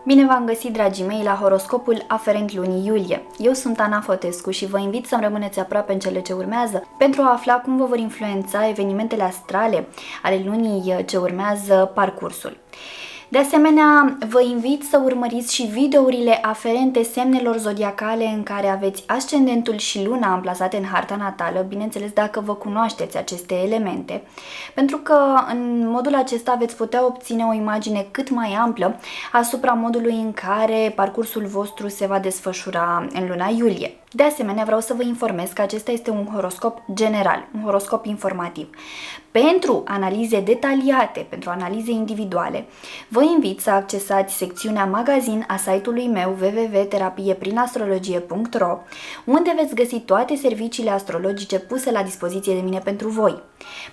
Bine v-am găsit, dragii mei, la horoscopul aferent lunii iulie. Eu sunt Ana Fotescu și vă invit să-mi rămâneți aproape în cele ce urmează pentru a afla cum vă vor influența evenimentele astrale ale lunii ce urmează parcursul. De asemenea, vă invit să urmăriți și videourile aferente semnelor zodiacale în care aveți ascendentul și luna amplasate în harta natală, bineînțeles dacă vă cunoașteți aceste elemente, pentru că în modul acesta veți putea obține o imagine cât mai amplă asupra modului în care parcursul vostru se va desfășura în luna iulie. De asemenea, vreau să vă informez că acesta este un horoscop general, un horoscop informativ. Pentru analize detaliate, pentru analize individuale, vă invit să accesați secțiunea magazin a site-ului meu www.terapieprin-astrologie.ro, unde veți găsi toate serviciile astrologice puse la dispoziție de mine pentru voi.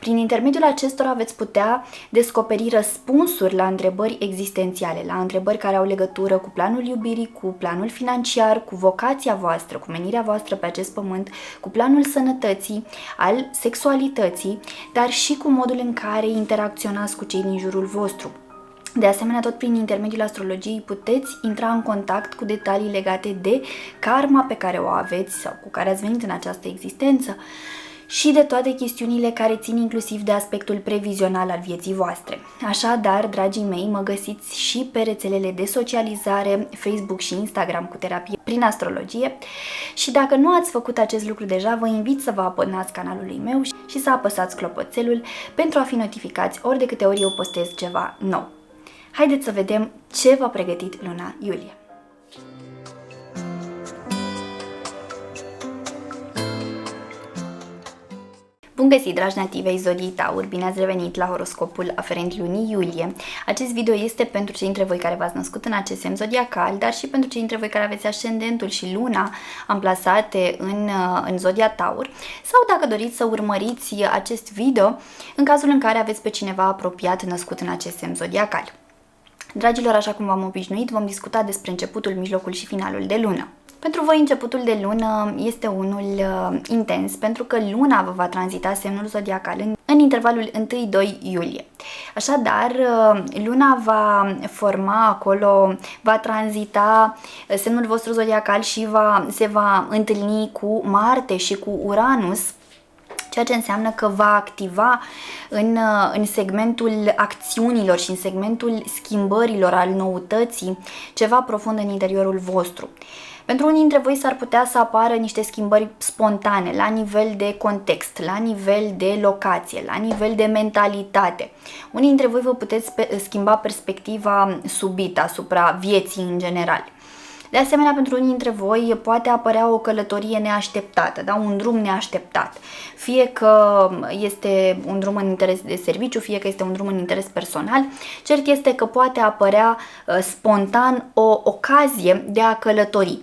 Prin intermediul acestora veți putea descoperi răspunsuri la întrebări existențiale, la întrebări care au legătură cu planul iubirii, cu planul financiar, cu vocația voastră, cu menirea voastră pe acest pământ, cu planul sănătății, al sexualității, dar și cu modul în care interacționați cu cei din jurul vostru. De asemenea, tot prin intermediul astrologiei puteți intra în contact cu detalii legate de karma pe care o aveți sau cu care ați venit în această existență și de toate chestiunile care țin inclusiv de aspectul previzional al vieții voastre. Așadar, dragii mei, mă găsiți și pe rețelele de socializare Facebook și Instagram cu terapie prin astrologie și dacă nu ați făcut acest lucru deja, vă invit să vă abonați canalului meu și să apăsați clopoțelul pentru a fi notificați ori de câte ori eu postez ceva nou. Haideți să vedem ce v-a pregătit luna iulie. Bun găsit, dragi nativei zodiei Taur, bine ați revenit la horoscopul aferent lunii iulie. Acest video este pentru cei dintre voi care v-ați născut în acest semn zodiacal, dar și pentru cei dintre voi care aveți ascendentul și luna amplasate în zodia Taur, sau dacă doriți să urmăriți acest video în cazul în care aveți pe cineva apropiat născut în acest semn zodiacal. Dragilor, așa cum v-am obișnuit, vom discuta despre începutul, mijlocul și finalul de lună. Pentru voi începutul de lună este unul intens, pentru că luna vă va tranzita semnul zodiacal în intervalul 1-2 iulie. Așadar, luna va forma acolo, va tranzita semnul vostru zodiacal și se va întâlni cu Marte și cu Uranus, ceea ce înseamnă că va activa în segmentul acțiunilor și în segmentul schimbărilor, al noutății, ceva profund în interiorul vostru. Pentru unii dintre voi s-ar putea să apară niște schimbări spontane, la nivel de context, la nivel de locație, la nivel de mentalitate. Unii dintre voi vă puteți schimba perspectiva subit asupra vieții în general. De asemenea, pentru unii dintre voi poate apărea o călătorie neașteptată, da? Un drum neașteptat. Fie că este un drum în interes de serviciu, fie că este un drum în interes personal, cert este că poate apărea spontan o ocazie de a călători.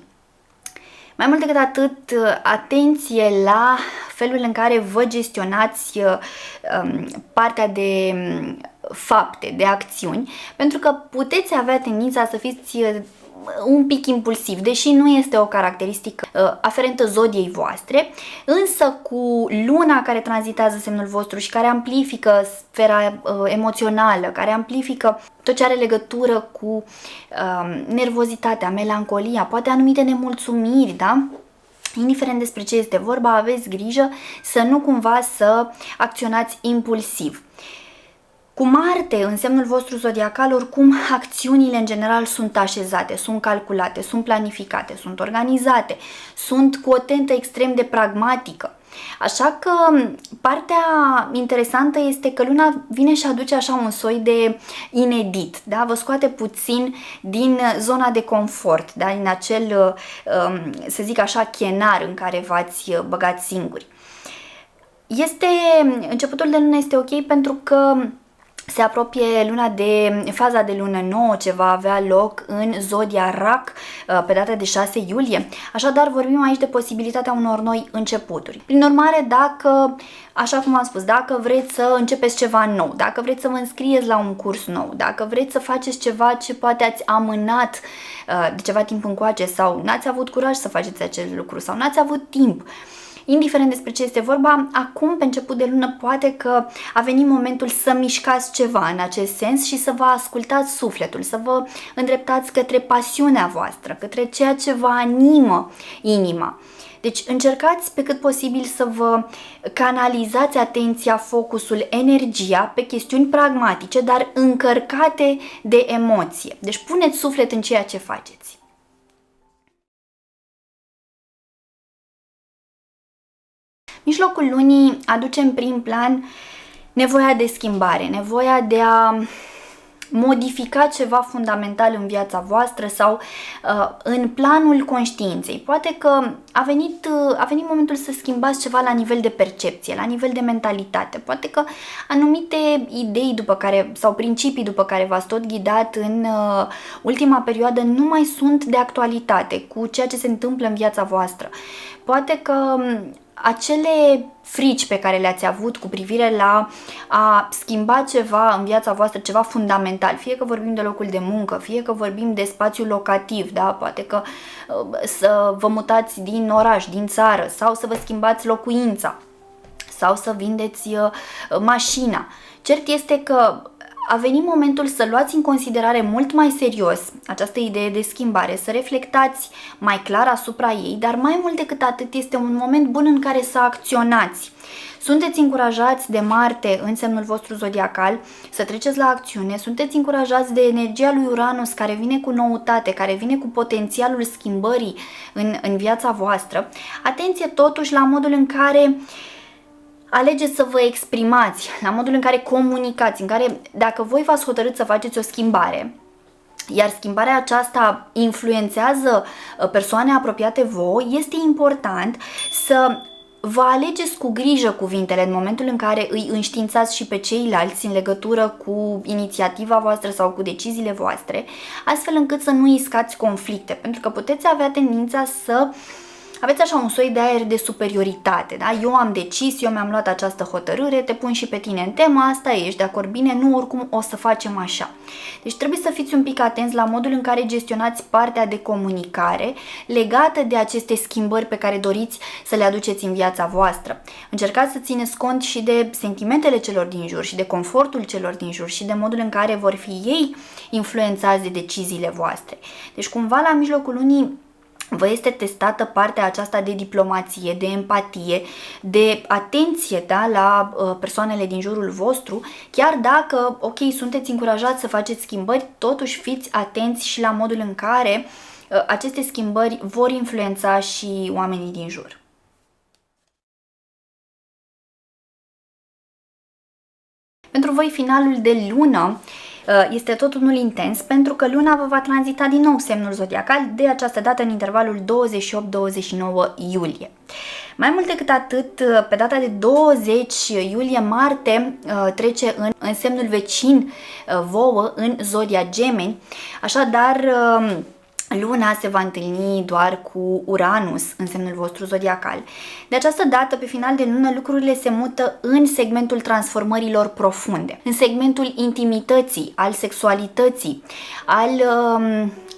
Mai mult decât atât, atenție la felul în care vă gestionați partea de fapte, de acțiuni, pentru că puteți avea tendința să fiți un pic impulsiv, deși nu este o caracteristică aferentă zodiei voastre, însă cu luna care tranzitează semnul vostru și care amplifică sfera emoțională, care amplifică tot ce are legătură cu nervozitatea, melancolia, poate anumite nemulțumiri, da? Indiferent despre ce este vorba, aveți grijă să nu cumva să acționați impulsiv. Cu Marte în semnul vostru zodiacal, oricum, acțiunile în general sunt așezate, sunt calculate, sunt planificate, sunt organizate, sunt cu o tentă extrem de pragmatică. Așa că partea interesantă este că luna vine și aduce așa un soi de inedit, da? Vă scoate puțin din zona de confort, da? Din acel, să zic așa, chenar în care v-ați băgat singuri. Începutul de lună este ok pentru că se apropie luna de faza de lună nouă ce va avea loc în zodia Rac pe data de 6 iulie. Așadar, vorbim aici de posibilitatea unor noi începuturi. Prin urmare, dacă, așa cum am spus, dacă vreți să începeți ceva nou, dacă vreți să vă înscrieți la un curs nou, dacă vreți să faceți ceva ce poate ați amânat de ceva timp încoace sau n-ați avut curaj să faceți acest lucru sau n-ați avut timp, indiferent despre ce este vorba, acum pe început de lună poate că a venit momentul să mișcați ceva în acest sens și să vă ascultați sufletul, să vă îndreptați către pasiunea voastră, către ceea ce vă animă inima. Deci încercați pe cât posibil să vă canalizați atenția, focusul, energia pe chestiuni pragmatice, dar încărcate de emoție. Deci puneți suflet în ceea ce faceți. Mijlocul lunii aduce în prim plan nevoia de schimbare, nevoia de a modifica ceva fundamental în viața voastră sau în planul conștiinței. Poate că a venit momentul să schimbați ceva la nivel de percepție, la nivel de mentalitate. Poate că anumite idei sau principii după care v-ați tot ghidat în ultima perioadă nu mai sunt de actualitate cu ceea ce se întâmplă în viața voastră. Poate că acele frici pe care le-ați avut cu privire la a schimba ceva în viața voastră, ceva fundamental, fie că vorbim de locul de muncă, fie că vorbim de spațiul locativ, da? Poate că să vă mutați din oraș, din țară, sau să vă schimbați locuința, sau să vindeți mașina. Cert este că a venit momentul să luați în considerare mult mai serios această idee de schimbare, să reflectați mai clar asupra ei, dar mai mult decât atât este un moment bun în care să acționați. Sunteți încurajați de Marte în semnul vostru zodiacal să treceți la acțiune, sunteți încurajați de energia lui Uranus care vine cu noutate, care vine cu potențialul schimbării în viața voastră. Atenție totuși la modul în care alegeți să vă exprimați, la modul în care comunicați, în care dacă voi v-ați hotărât să faceți o schimbare, iar schimbarea aceasta influențează persoane apropiate vouă, este important să vă alegeți cu grijă cuvintele în momentul în care îi înștiințați și pe ceilalți în legătură cu inițiativa voastră sau cu deciziile voastre, astfel încât să nu iscați conflicte, pentru că puteți avea tendința să aveți așa un soi de aer de superioritate, da? Eu am decis, eu mi-am luat această hotărâre, te pun și pe tine în tema asta, ești de acord? Bine, nu, oricum o să facem așa. Deci trebuie să fiți un pic atenți la modul în care gestionați partea de comunicare legată de aceste schimbări pe care doriți să le aduceți în viața voastră. Încercați să țineți cont și de sentimentele celor din jur și de confortul celor din jur și de modul în care vor fi ei influențați de deciziile voastre. Deci cumva la mijlocul lunii vă este testată partea aceasta de diplomație, de empatie, de atenție, da, la persoanele din jurul vostru, chiar dacă, ok, sunteți încurajați să faceți schimbări, totuși fiți atenți și la modul în care aceste schimbări vor influența și oamenii din jur. Pentru voi finalul de lună este tot unul intens pentru că luna vă va tranzita din nou semnul zodiacal, de această dată în intervalul 28-29 iulie. Mai mult decât atât, pe data de 20 iulie, Marte trece în semnul vecin vouă, în zodia Gemeni, așadar luna se va întâlni doar cu Uranus în semnul vostru zodiacal. De această dată, pe final de lună, lucrurile se mută în segmentul transformărilor profunde, în segmentul intimității, al sexualității, al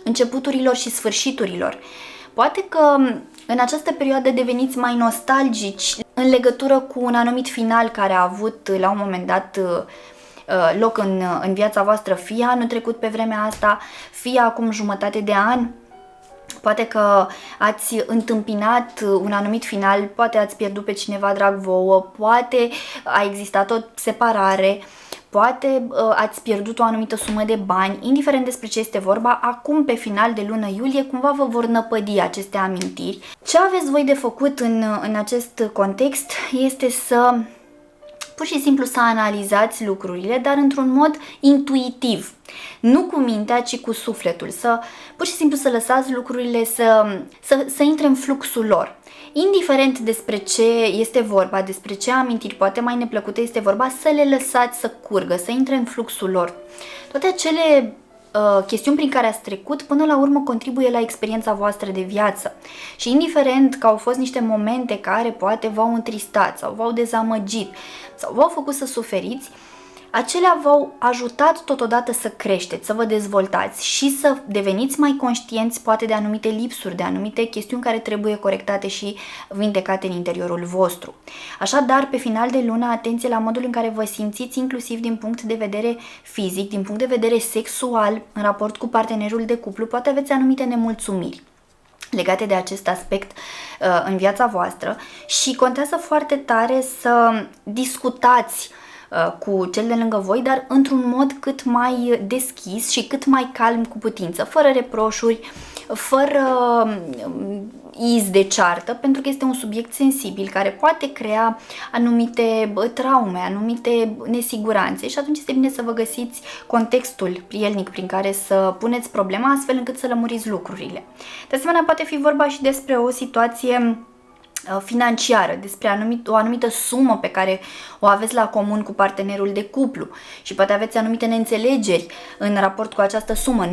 începuturilor și sfârșiturilor. Poate că în această perioadă deveniți mai nostalgici în legătură cu un anumit final care a avut la un moment dat loc în viața voastră, fie anul trecut pe vremea asta, fie acum jumătate de an. Poate că ați întâmpinat un anumit final, poate ați pierdut pe cineva drag vouă, poate a existat o separare, poate ați pierdut o anumită sumă de bani, indiferent despre ce este vorba, acum pe final de lună iulie cumva vă vor năpădi aceste amintiri. Ce aveți voi de făcut în acest context este să pur și simplu să analizați lucrurile, dar într-un mod intuitiv, nu cu mintea, ci cu sufletul, pur și simplu să lăsați lucrurile să intre în fluxul lor. Indiferent despre ce este vorba, despre ce amintiri poate mai neplăcute este vorba, să le lăsați să curgă, să intre în fluxul lor. Toate acele chestiuni prin care ați trecut, până la urmă contribuie la experiența voastră de viață. Și indiferent că au fost niște momente care poate v-au întristat sau v-au dezamăgit sau v-au făcut să suferiți, acelea v-au ajutat totodată să creșteți, să vă dezvoltați și să deveniți mai conștienți poate de anumite lipsuri, de anumite chestiuni care trebuie corectate și vindecate în interiorul vostru. Așadar, pe final de lună, atenție la modul în care vă simțiți, inclusiv din punct de vedere fizic, din punct de vedere sexual, în raport cu partenerul de cuplu, poate aveți anumite nemulțumiri legate de acest aspect în viața voastră și contează foarte tare să discutați cu cel de lângă voi, dar într-un mod cât mai deschis și cât mai calm cu putință, fără reproșuri, fără iz de ceartă, pentru că este un subiect sensibil care poate crea anumite traume, anumite nesiguranțe și atunci este bine să vă găsiți contextul prielnic prin care să puneți problema astfel încât să lămuriți lucrurile. De asemenea, poate fi vorba și despre o situație financiară, despre o anumită sumă pe care o aveți la comun cu partenerul de cuplu și poate aveți anumite neînțelegeri în raport cu această sumă.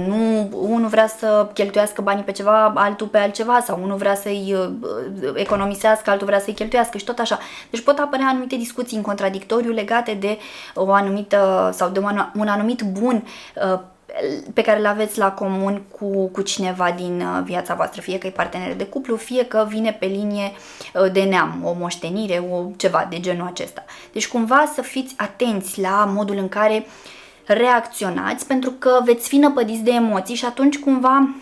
Unul vrea să cheltuiască banii pe ceva, altul pe altceva, sau unul vrea să-i economisească, altul vrea să-i cheltuiască și tot așa. Deci pot apărea anumite discuții în contradictoriu legate de o anumită sau de un anumit bun pe care îl aveți la comun cu cineva din viața voastră, fie că e partener de cuplu, fie că vine pe linie de neam, o moștenire, ceva de genul acesta. Deci cumva să fiți atenți la modul în care reacționați, pentru că veți fi năpădiți de emoții și atunci cumva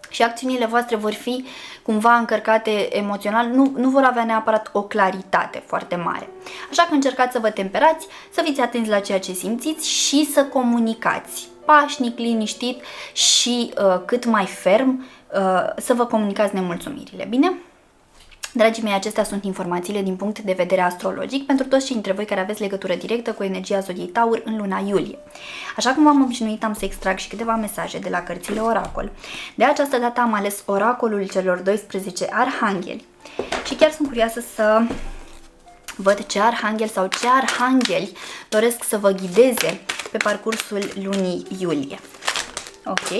și acțiunile voastre vor fi cumva încărcate emoțional, nu vor avea neapărat o claritate foarte mare. Așa că încercați să vă temperați, să fiți atenți la ceea ce simțiți și să comunicați pașnic, liniștit și cât mai ferm să vă comunicați nemulțumirile, bine? Dragii mei, acestea sunt informațiile din punct de vedere astrologic pentru toți cei dintre voi care aveți legătură directă cu energia zodiei Taur în luna iulie. Așa cum v-am obișnuit, am să extrag și câteva mesaje de la cărțile Oracol. De această dată am ales oracolul celor 12 arhangheli și chiar sunt curioasă să văd ce arhanghel sau ce arhangheli doresc să vă ghideze pe parcursul lunii iulie. Ok,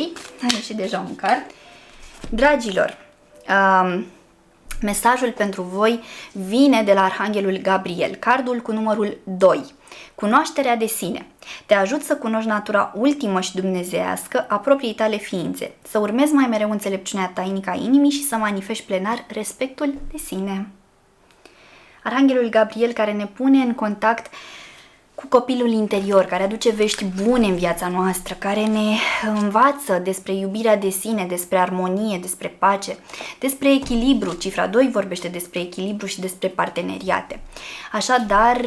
am ieșit deja un card. Dragilor, mesajul pentru voi vine de la Arhanghelul Gabriel, cardul cu numărul 2. Cunoașterea de sine. Te ajut să cunoști natura ultimă și dumnezeiască a propriei tale ființe, să urmezi mai mereu înțelepciunea tainică a inimii și să manifesti plenar respectul de sine. Arhanghelul Gabriel care ne pune în contact cu copilul interior, care aduce vești bune în viața noastră, care ne învață despre iubirea de sine, despre armonie, despre pace, despre echilibru. Cifra 2 vorbește despre echilibru și despre parteneriate. Așadar,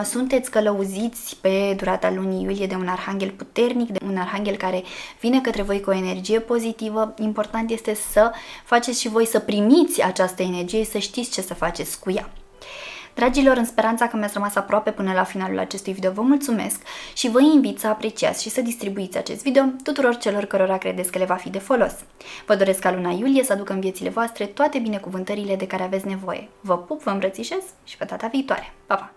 sunteți călăuziți pe durata lunii iulie de un arhanghel puternic, de un arhanghel care vine către voi cu o energie pozitivă. Important este să faceți și voi să primiți această energie, să știți ce să faceți cu ea. Dragilor, în speranța că mi-ați rămas aproape până la finalul acestui video, vă mulțumesc și vă invit să apreciați și să distribuiți acest video tuturor celor cărora credeți că le va fi de folos. Vă doresc ca luna iulie să aducă în viețile voastre toate binecuvântările de care aveți nevoie. Vă pup, vă îmbrățișez și pe data viitoare. Pa, pa!